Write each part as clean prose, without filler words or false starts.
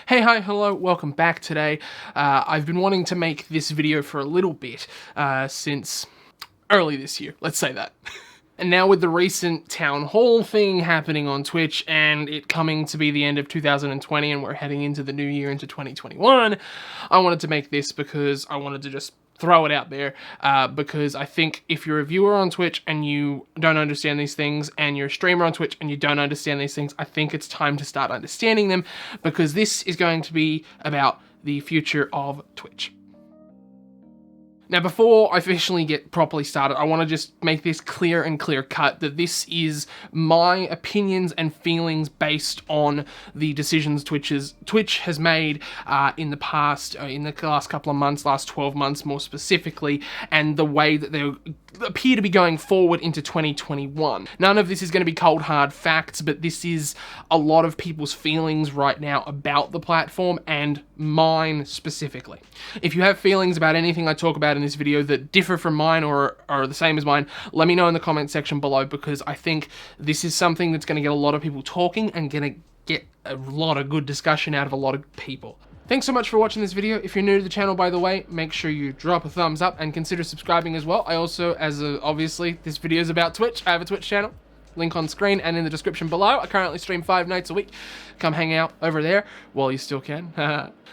Hey, hi, hello, welcome back today. I've been wanting to make this video for a little bit since early this year, let's say that. And now with the recent town hall thing happening on Twitch and it coming to be the end of 2020 and we're heading into the new year, into 2021, I wanted to make this because I wanted to just throw it out there because I think if you're a viewer on Twitch and you don't understand these things, and you're a streamer on Twitch and you don't understand these things, I think it's time to start understanding them, because this is going to be about the future of Twitch. Now, before I officially get properly started, I want to just make this clear and clear-cut that this is my opinions and feelings based on the decisions Twitch has made in the past, in the last couple of months, last 12 months more specifically, and the way that they appear to be going forward into 2021. None of this is going to be cold hard facts, but this is a lot of people's feelings right now about the platform, and mine specifically. If you have feelings about anything I talk about in this video that differ from mine or are the same as mine, let me know in the comment section below, because I think this is something that's going to get a lot of people talking and going to get a lot of good discussion out of a lot of people. Thanks so much for watching this video. If you're new to the channel, by the way, make sure you drop a thumbs up and consider subscribing as well. I also, obviously, this video is about Twitch. I have a Twitch channel. Link on screen and in the description below. I currently stream 5 nights a week. Come hang out over there while you still can.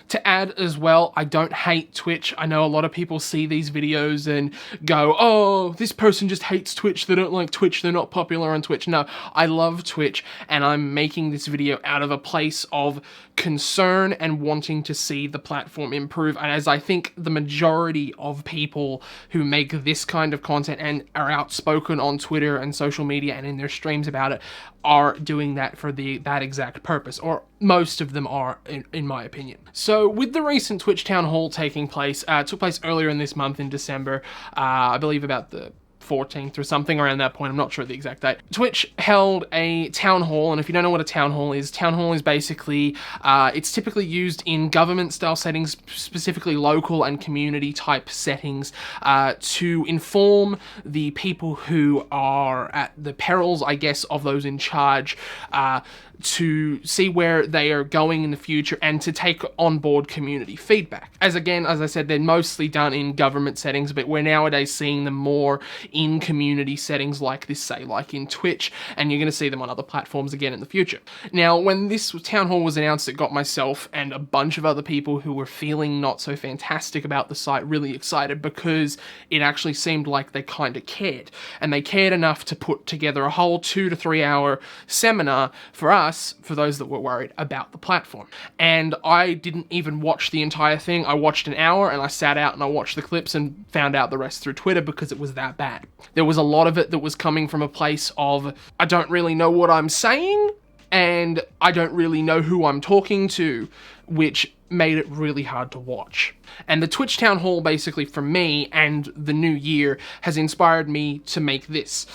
To add as well, I don't hate Twitch. I know a lot of people see these videos and go, oh, this person just hates Twitch. They don't like Twitch. They're not popular on Twitch. No, I love Twitch, and I'm making this video out of a place of concern and wanting to see the platform improve. And as I think the majority of people who make this kind of content and are outspoken on Twitter and social media and in their streams about it are doing that for that exact purpose, or most of them are, in my opinion. So with the recent Twitch town hall taking place, it took place earlier in this month in December, I believe about the 14th or something around that point, I'm not sure the exact date. Twitch held a town hall, and if you don't know what a town hall is basically, it's typically used in government-style settings, specifically local and community-type settings, to inform the people who are at the perils, I guess, of those in charge, to see where they are going in the future and to take on board community feedback. As I said, they're mostly done in government settings, but we're nowadays seeing them more in community settings like this, say, like in Twitch, and you're going to see them on other platforms again in the future. Now, when this town hall was announced, it got myself and a bunch of other people who were feeling not so fantastic about the site really excited, because it actually seemed like they kind of cared, and they cared enough to put together a whole 2 to 3 hour seminar for us, for those that were worried about the platform. And I didn't even watch the entire thing. I watched an hour and I sat out and I watched the clips and found out the rest through Twitter, because it was that bad. There was a lot of it that was coming from a place of, I don't really know what I'm saying and I don't really know who I'm talking to, which made it really hard to watch. And the Twitch town hall, basically, for me and the new year, has inspired me to make this,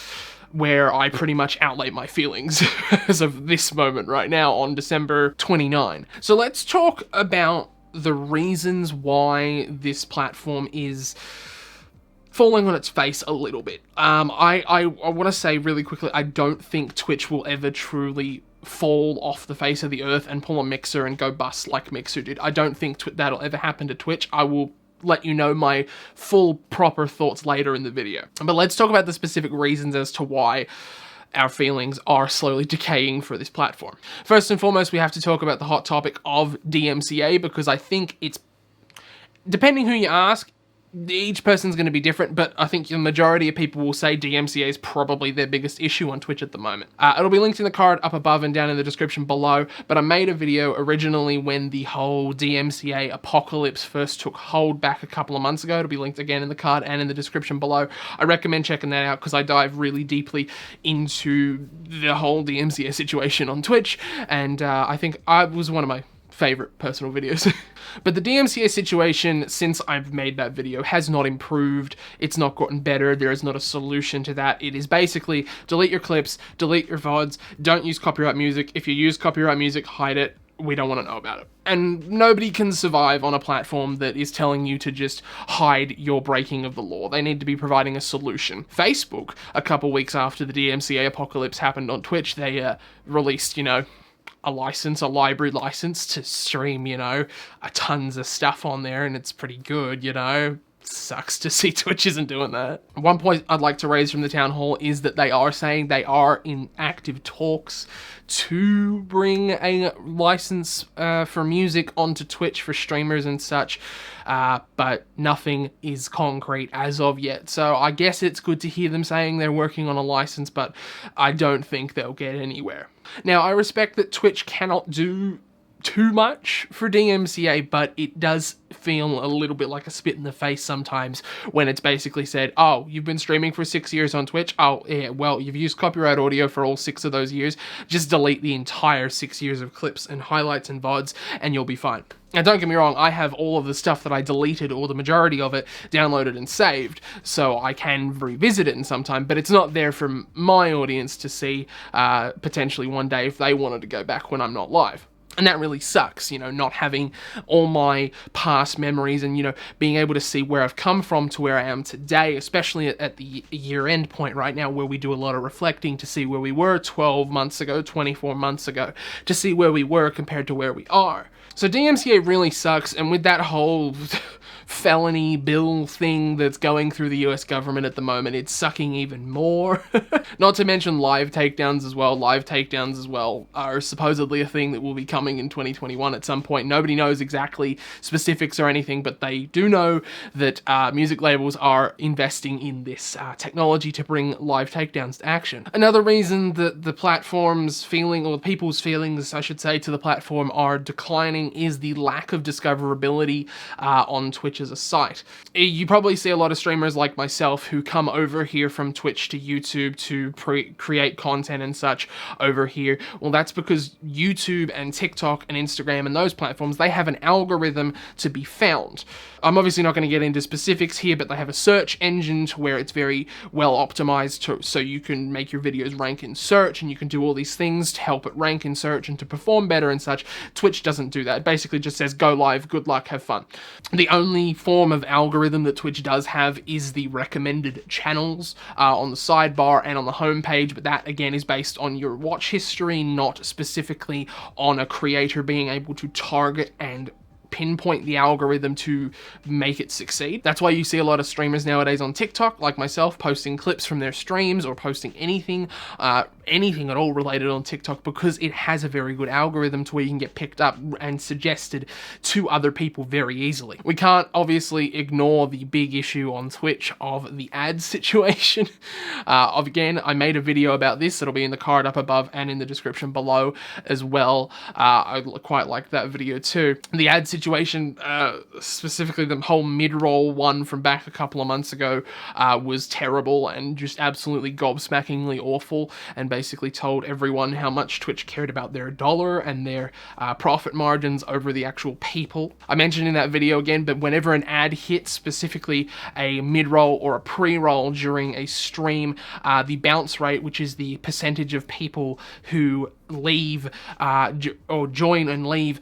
where I pretty much outlay my feelings as of this moment right now on December 29. So let's talk about the reasons why this platform is falling on its face a little bit. I want to say really quickly, I don't think Twitch will ever truly fall off the face of the earth and pull a Mixer and go bust like Mixer did. I don't think that'll ever happen to Twitch. I will let you know my full proper thoughts later in the video. But let's talk about the specific reasons as to why our feelings are slowly decaying for this platform. First and foremost, we have to talk about the hot topic of DMCA, because I think it's, depending who you ask, each person's going to be different, but I think the majority of people will say DMCA is probably their biggest issue on Twitch at the moment. It'll be linked in the card up above and down in the description below, but I made a video originally when the whole DMCA apocalypse first took hold back a couple of months ago. It'll be linked again in the card and in the description below. I recommend checking that out, because I dive really deeply into the whole DMCA situation on Twitch, and I think it was one of my favorite personal videos. But the DMCA situation, since I've made that video, has not improved. It's not gotten better. There is not a solution to that. It is basically delete your clips, delete your VODs, don't use copyright music. If you use copyright music, hide it. We don't want to know about it. And nobody can survive on a platform that is telling you to just hide your breaking of the law. They need to be providing a solution. Facebook, a couple weeks after the DMCA apocalypse happened on Twitch, they released, a library license to stream, you know, tons of stuff on there, and it's pretty good, you know. Sucks to see Twitch isn't doing that. One point I'd like to raise from the town hall is that they are saying they are in active talks to bring a license for music onto Twitch for streamers and such, but nothing is concrete as of yet. So I guess it's good to hear them saying they're working on a license, but I don't think they'll get anywhere. Now, I respect that Twitch cannot do too much for DMCA, but it does feel a little bit like a spit in the face sometimes when it's basically said, oh, you've been streaming for 6 years on Twitch? Oh, yeah, well, you've used copyright audio for all 6 of those years. Just delete the entire 6 years of clips and highlights and VODs and you'll be fine. Now, don't get me wrong, I have all of the stuff that I deleted, or the majority of it, downloaded and saved, so I can revisit it in some time, but it's not there for my audience to see potentially one day if they wanted to go back when I'm not live. And that really sucks, you know, not having all my past memories and, you know, being able to see where I've come from to where I am today, especially at the year-end point right now where we do a lot of reflecting to see where we were 12 months ago, 24 months ago, to see where we were compared to where we are. So DMCA really sucks, and with that whole felony bill thing that's going through the US government at the moment, it's sucking even more. Not to mention live takedowns as well. Live takedowns as well are supposedly a thing that will be coming in 2021 at some point. Nobody knows exactly specifics or anything, but they do know that music labels are investing in this technology to bring live takedowns to action. Another reason that the platform's feeling, or people's feelings, I should say, to the platform are declining is the lack of discoverability on Twitch as a site. You probably see a lot of streamers like myself who come over here from Twitch to YouTube to create content and such over here. Well, that's because YouTube and TikTok and Instagram and those platforms, they have an algorithm to be found. I'm obviously not going to get into specifics here, but they have a search engine to where it's very well optimized so you can make your videos rank in search, and you can do all these things to help it rank in search and to perform better and such. Twitch doesn't do that. It basically just says go live, good luck, have fun. The only form of algorithm that Twitch does have is the recommended channels on the sidebar and on the homepage, but that again is based on your watch history, not specifically on a creator being able to target and pinpoint the algorithm to make it succeed. That's why you see a lot of streamers nowadays on TikTok, like myself, posting clips from their streams or posting anything at all related on TikTok, because it has a very good algorithm to where you can get picked up and suggested to other people very easily. We can't obviously ignore the big issue on Twitch of the ads situation. Again, I made a video about this. It'll be in the card up above and in the description below as well. I quite like that video too. The ad situation, specifically the whole mid-roll one from back a couple of months ago, was terrible and just absolutely gobsmackingly awful, and basically told everyone how much Twitch cared about their dollar and their profit margins over the actual people. I mentioned in that video again, but whenever an ad hits, specifically a mid-roll or a pre-roll during a stream, the bounce rate, which is the percentage of people who leave or join and leave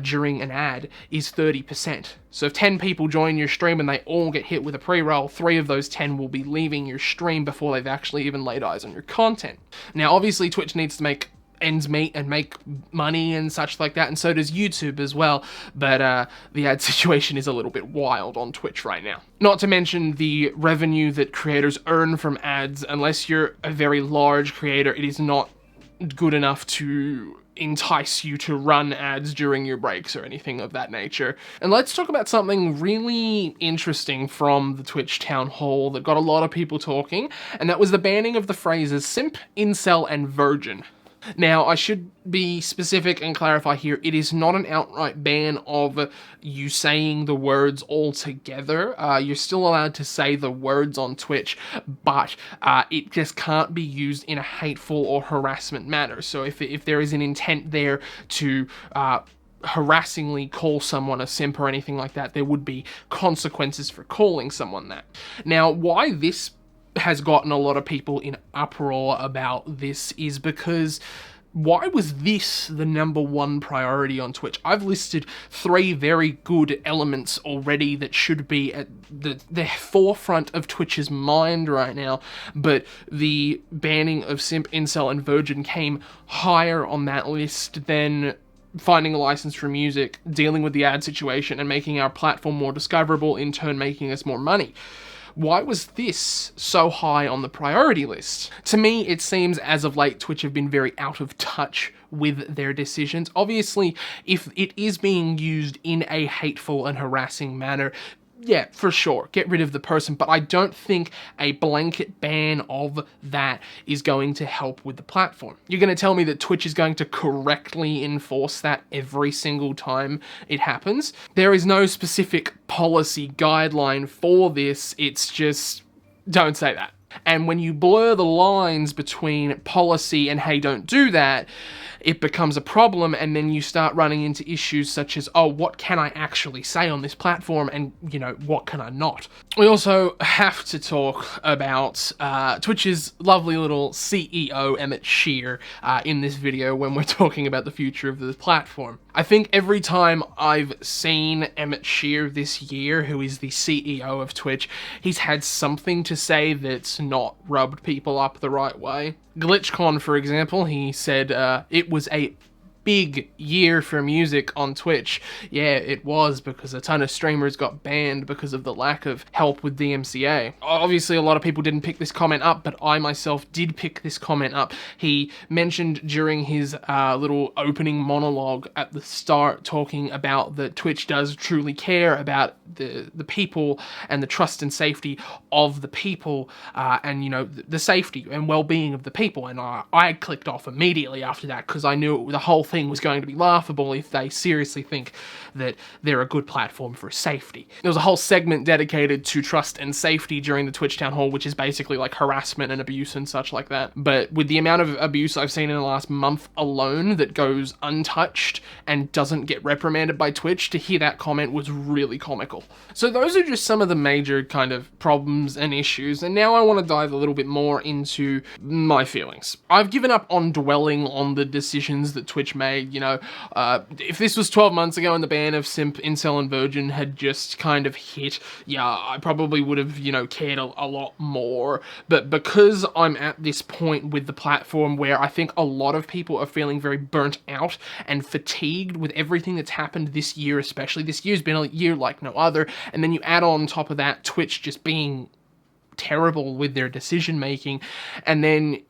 during an ad, is 30%. So if 10 people join your stream and they all get hit with a pre-roll, 3 of those 10 will be leaving your stream before they've actually even laid eyes on your content. Now, obviously, Twitch needs to make ends meet and make money and such like that, and so does YouTube as well, but the ad situation is a little bit wild on Twitch right now. Not to mention the revenue that creators earn from ads. Unless you're a very large creator, it is not good enough to entice you to run ads during your breaks or anything of that nature. And let's talk about something really interesting from the Twitch town hall that got a lot of people talking, and that was the banning of the phrases simp, incel, and virgin. Now, I should be specific and clarify here, it is not an outright ban of you saying the words altogether. You're still allowed to say the words on Twitch, but it just can't be used in a hateful or harassment manner. So if there is an intent there to harassingly call someone a simp or anything like that, there would be consequences for calling someone that. Now, why this has gotten a lot of people in uproar about this is because Why was this the #1 priority on Twitch? I've listed 3 very good elements already that should be at the forefront of Twitch's mind right now, but the banning of Simp, Incel, and Virgin came higher on that list than finding a license for music, dealing with the ad situation, and making our platform more discoverable, in turn making us more money. Why was this so high on the priority list? To me, it seems as of late, Twitch have been very out of touch with their decisions. Obviously, if it is being used in a hateful and harassing manner, yeah, for sure, get rid of the person, but I don't think a blanket ban of that is going to help with the platform. You're going to tell me that Twitch is going to correctly enforce that every single time it happens? There is no specific policy guideline for this, it's just, don't say that. And when you blur the lines between policy and hey, don't do that, it becomes a problem, and then you start running into issues such as, oh, what can I actually say on this platform, and, you know, what can I not? We also have to talk about Twitch's lovely little CEO, Emmett Shear, in this video when we're talking about the future of the platform. I think every time I've seen Emmett Shear this year, who is the CEO of Twitch, he's had something to say that's not rubbed people up the right way. GlitchCon, for example, he said it was a big year for music on Twitch. Yeah, it was, because a ton of streamers got banned because of the lack of help with DMCA. Obviously, a lot of people didn't pick this comment up, but I myself did pick this comment up. He mentioned during his little opening monologue at the start, talking about that Twitch does truly care about the people and the trust and safety of the people, and, you know, the safety and well-being of the people. And I clicked off immediately after that, because I knew the whole thing was going to be laughable if they seriously think that they're a good platform for safety. There was a whole segment dedicated to trust and safety during the Twitch town hall, which is basically like harassment and abuse and such like that. But with the amount of abuse I've seen in the last month alone that goes untouched and doesn't get reprimanded by Twitch, to hear that comment was really comical. So those are just some of the major kind of problems and issues, and now I want to dive a little bit more into my feelings. I've given up on dwelling on the decisions that Twitch made. You know, if this was 12 months ago and the ban of Simp, Incel, and Virgin had just kind of hit, yeah, I probably would have, you know, cared a lot more. But because I'm at this point with the platform where I think a lot of people are feeling very burnt out and fatigued with everything that's happened this year, especially this year's been a year like no other, and then you add on top of that Twitch just being terrible with their decision making, and then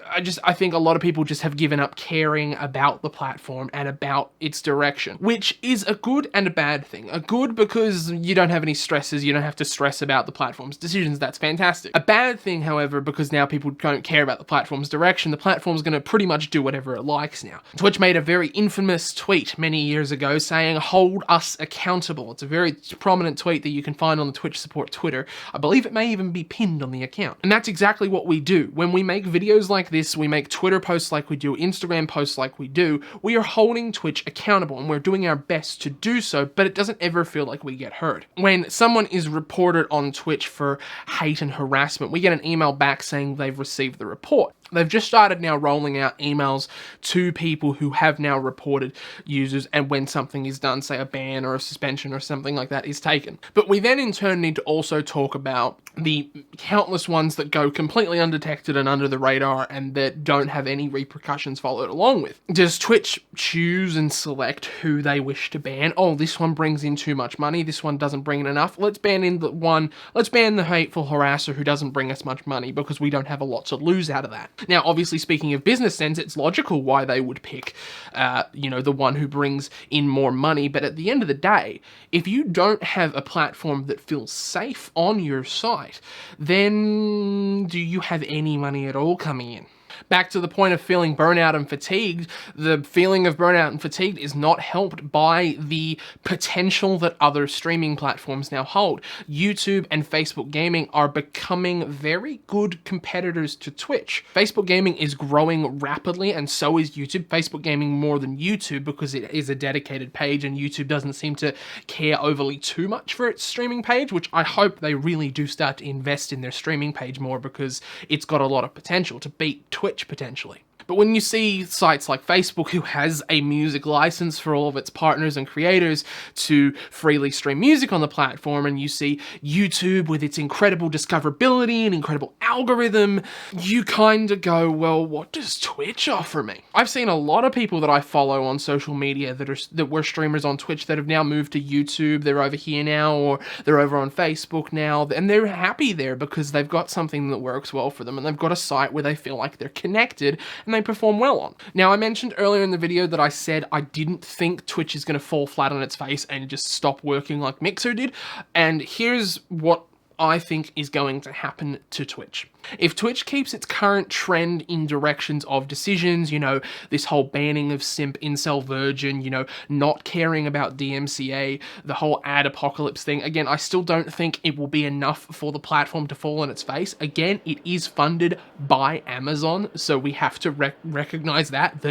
I think a lot of people just have given up caring about the platform and about its direction, which is a good and a bad thing. A good because you don't have any stresses, you don't have to stress about the platform's decisions, that's fantastic. A bad thing, however, because now people don't care about the platform's direction, the platform's going to pretty much do whatever it likes now. Twitch made a very infamous tweet many years ago saying, "Hold us accountable." It's a very prominent tweet that you can find on the Twitch support Twitter. I believe it may even be pinned on the account. And that's exactly what we do. When we make videos like this, we make Twitter posts like we do, Instagram posts like we do, we are holding Twitch accountable, and we're doing our best to do so, but it doesn't ever feel like we get heard. When someone is reported on Twitch for hate and harassment, we get an email back saying they've received the report. They've just started now rolling out emails to people who have now reported users, and when something is done, say a ban or a suspension or something like that is taken. But we then in turn need to also talk about the countless ones that go completely undetected and under the radar and that don't have any repercussions followed along with. Does Twitch choose and select who they wish to ban? Oh, this one brings in too much money, this one doesn't bring in enough. Let's ban the hateful harasser who doesn't bring us much money, because we don't have a lot to lose out of that. Now, obviously, speaking of business sense, it's logical why they would pick, the one who brings in more money. But at the end of the day, if you don't have a platform that feels safe on your site, then do you have any money at all coming in? Back to the point of feeling burnout and fatigued, the feeling of burnout and fatigued is not helped by the potential that other streaming platforms now hold. YouTube and Facebook Gaming are becoming very good competitors to Twitch. Facebook Gaming is growing rapidly, and so is YouTube. Facebook Gaming more than YouTube because it is a dedicated page, and YouTube doesn't seem to care overly too much for its streaming page, which I hope they really do start to invest in their streaming page more, because it's got a lot of potential to beat Twitch potentially. But when you see sites like Facebook, who has a music license for all of its partners and creators to freely stream music on the platform, and you see YouTube with its incredible discoverability and incredible algorithm, you kind of go, well, what does Twitch offer me? I've seen a lot of people that I follow on social media that were streamers on Twitch that have now moved to YouTube. They're over here now, or they're over on Facebook now, and they're happy there because they've got something that works well for them, and they've got a site where they feel like they're connected and they perform well on. Now, I mentioned earlier in the video that I said I didn't think Twitch is going to fall flat on its face and just stop working like Mixer did, and here's what I think is going to happen to Twitch. If Twitch keeps its current trend in directions of decisions, you know, this whole banning of Simp, Incel, Virgin, you know, not caring about DMCA, the whole ad apocalypse thing, again, I still don't think it will be enough for the platform to fall on its face. Again, it is funded by Amazon, so we have to recognize that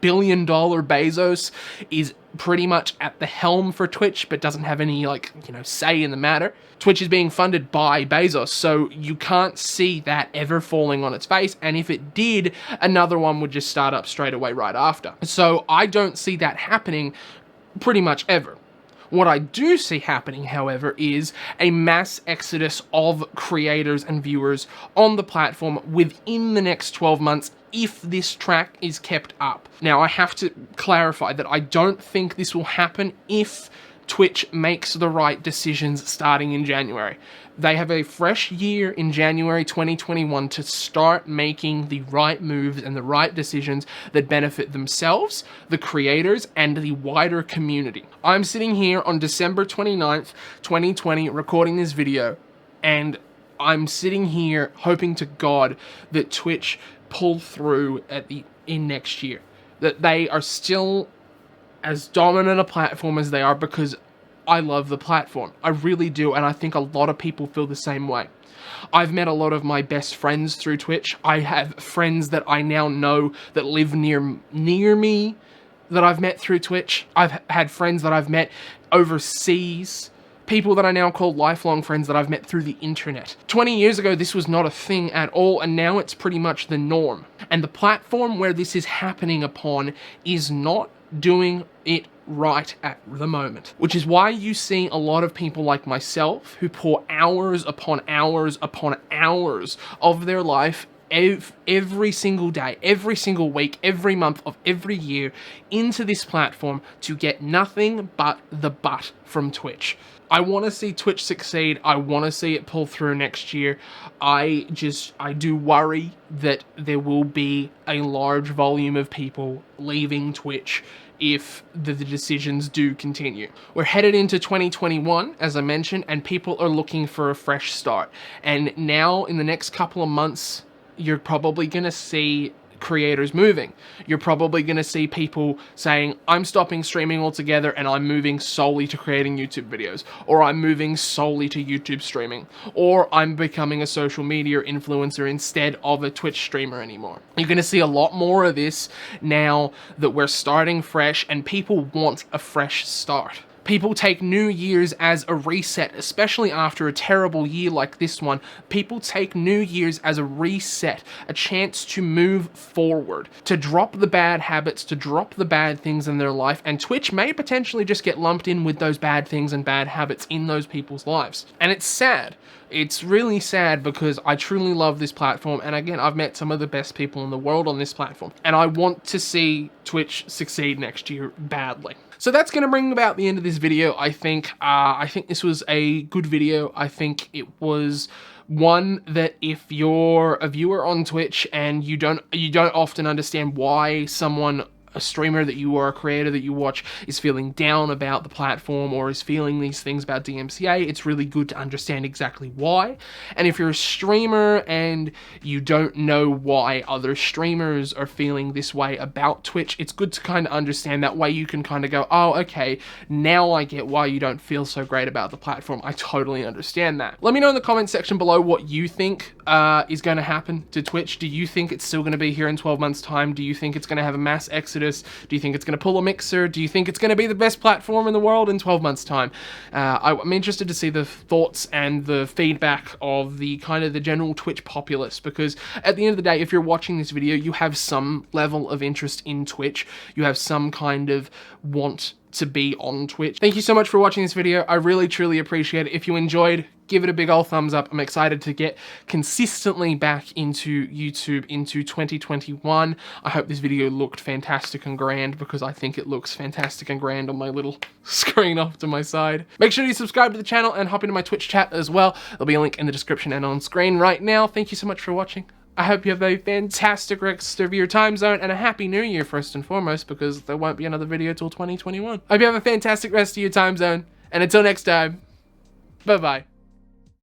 billion-dollar Bezos is pretty much at the helm for Twitch, but doesn't have any, like, you know, say in the matter. Twitch is being funded by Bezos, so you can't see that ever falling on its face, and if it did, another one would just start up straight away right after. So I don't see that happening pretty much ever. What I do see happening, however, is a mass exodus of creators and viewers on the platform within the next 12 months if this track is kept up. Now, I have to clarify that I don't think this will happen if Twitch makes the right decisions starting in January. They have a fresh year in January 2021 to start making the right moves and the right decisions that benefit themselves, the creators, and the wider community. I'm sitting here on December 29th, 2020, recording this video, and I'm sitting here hoping to God that Twitch pull through in next year. That they are still as dominant a platform as they are, because I love the platform. I really do, and I think a lot of people feel the same way. I've met a lot of my best friends through Twitch. I have friends that I now know that live near me that I've met through Twitch. I've had friends that I've met overseas. People that I now call lifelong friends that I've met through the internet. 20 years ago, this was not a thing at all, and now it's pretty much the norm. And the platform where this is happening upon is not doing it right at the moment, which is why you see a lot of people like myself who pour hours upon hours upon hours of their life every single day, every single week, every month of every year into this platform to get nothing but the butt from Twitch. I want to see Twitch succeed. I want to see it pull through next year. I do worry that there will be a large volume of people leaving Twitch if the decisions do continue. We're headed into 2021, as I mentioned, and people are looking for a fresh start. And now, in the next couple of months, you're probably going to see creators moving. You're probably going to see people saying, I'm stopping streaming altogether and I'm moving solely to creating YouTube videos, or I'm moving solely to YouTube streaming, or I'm becoming a social media influencer instead of a Twitch streamer anymore. You're going to see a lot more of this now that we're starting fresh and people want a fresh start. People take New Year's as a reset, especially after a terrible year like this one. People take New Year's as a reset, a chance to move forward, to drop the bad habits, to drop the bad things in their life, and Twitch may potentially just get lumped in with those bad things and bad habits in those people's lives. And it's sad. It's really sad because I truly love this platform, and again, I've met some of the best people in the world on this platform, and I want to see Twitch succeed next year badly. So that's going to bring about the end of this video, I think. I think this was a good video. I think it was one that if you're a viewer on Twitch and you don't often understand why a streamer that you are, a creator that you watch, is feeling down about the platform or is feeling these things about DMCA, it's really good to understand exactly why. And if you're a streamer and you don't know why other streamers are feeling this way about Twitch, it's good to kind of understand. That way you can kind of go, oh, okay, now I get why you don't feel so great about the platform. I totally understand that. Let me know in the comment section below what you think is going to happen to Twitch. Do you think it's still going to be here in 12 months' time? Do you think it's going to have a mass exodus Exodus? Do you think it's going to pull a Mixer? Do you think it's going to be the best platform in the world in 12 months' time? I'm interested to see the thoughts and the feedback of the kind of the general Twitch populace, because at the end of the day, if you're watching this video, you have some level of interest in Twitch. You have some kind of want to be on Twitch. Thank you so much for watching this video. I really, truly appreciate it. If you enjoyed, give it a big old thumbs up. I'm excited to get consistently back into YouTube into 2021. I hope this video looked fantastic and grand, because I think it looks fantastic and grand on my little screen off to my side. Make sure you subscribe to the channel and hop into my Twitch chat as well. There'll be a link in the description and on screen right now. Thank you so much for watching. I hope you have a fantastic rest of your time zone and a happy new year first and foremost, because there won't be another video till 2021. I hope you have a fantastic rest of your time zone, and until next time, bye-bye.